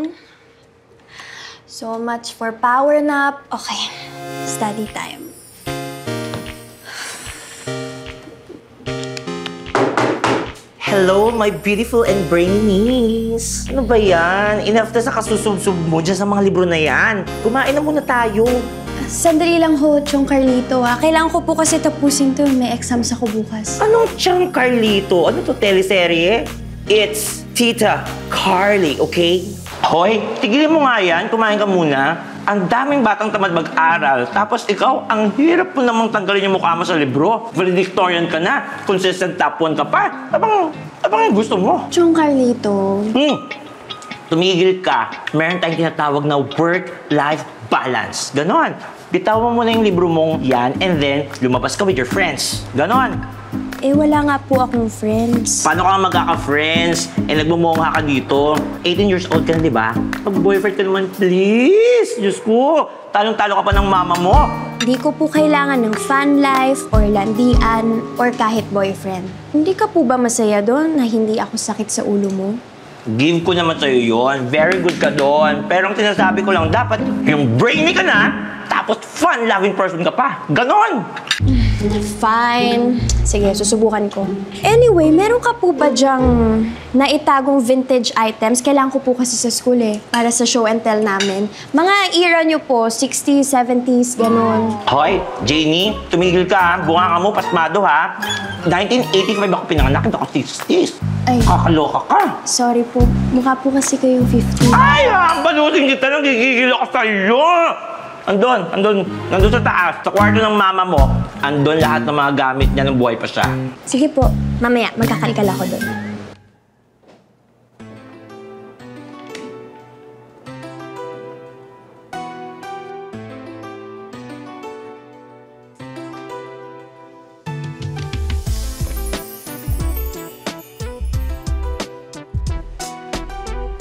afternoon. So much for power nap. Okay, study time. Hello, my beautiful and brainy niece. Ano ba yan? Enough na sa kasusub-sub mo dyan sa mga libro na yan. Kumain na muna tayo. Sandali lang ho, Chong Carlito ha. Kailangan ko po kasi tapusin to. May exams ako bukas. Anong Chong Carlito? Ano to, teleserye? It's Tita Carly, okay? Hoy, tigilin mo nga yan. Kumain ka muna. Ang daming batang tamad mag-aral. Tapos ikaw, ang hirap mo namang tanggalin yung mukha mo sa libro. Valedictorian ka na. Consistent top 1 ka pa. Abang gusto mo. Chong Carlito. Tumigil ka. Meron tayong tinatawag na work-life balance. Ganon. Bitawan mo na yung libro mong yan and then lumabas ka with your friends. Ganon. Eh, wala nga po akong friends. Paano ka magkaka-friends? Eh, nagmumungha ka dito. 18 years old ka na, di ba? Mag-boyfriend ka naman, please. Diyos ko, talong-talo ka pa ng mama mo. Hindi ko po kailangan ng fan life or landian or kahit boyfriend. Hindi ka po ba masaya doon na hindi ako sakit sa ulo mo? Give ko naman sa'yo yun. Very good ka doon. Pero ang sinasabi ko lang, dapat yung brainy ka na, tapos fun-loving person ka pa. Ganon! Fine. Sige, susubukan ko. Anyway, meron ka po ba dyang naitagong vintage items? Kailangan ko po kasi sa school eh, para sa show and tell namin. Mga era nyo po, 60s, 70s, ganon. Hoy, Janie, tumigil ka ha. Bunga ka mo, pasmado ha. 1985 ako pinanganak, hindi ako 60s. Ay. Kakaloka ka. Sorry po, mukha po kasi kayong 50s. Ay, balutin kita, nagigigil ako sa'yo. Andun sa taas, sa kwarto ng mama mo, andun lahat ng mga gamit niya nung buhay pa siya. Sige po, mamaya, magkakalikal ako doon.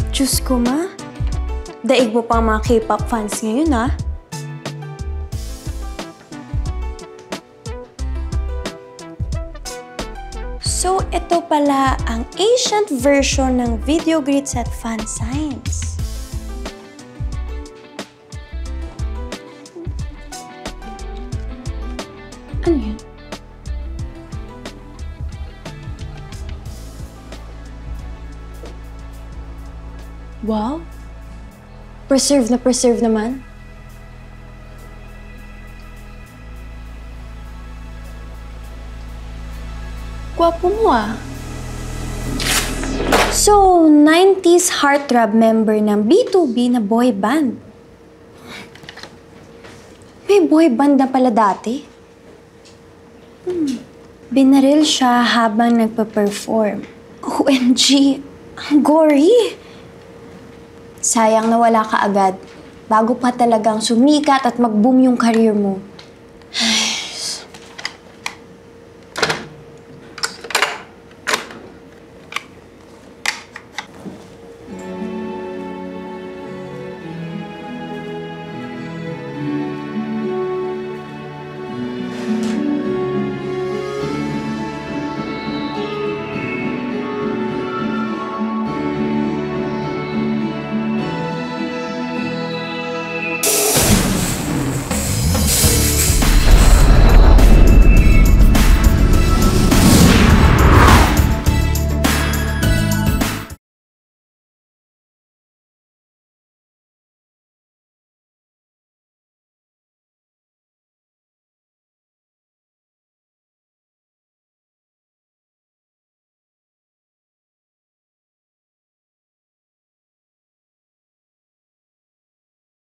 Diyos ko, ma. Daig mo pang mga K-pop fans ngayon, ha? So, ito pala ang ancient version ng video grids at fan signs. Ano yun? Wow! Preserve naman. Gwapo mo ah. So, 90s heartthrob member ng B2B na boy band. May boy band na pala dati. Binaril siya habang nagpa-perform. OMG! Ang gory! Sayang na wala ka agad. Bago pa talagang sumikat at mag-boom yung career mo. Ay,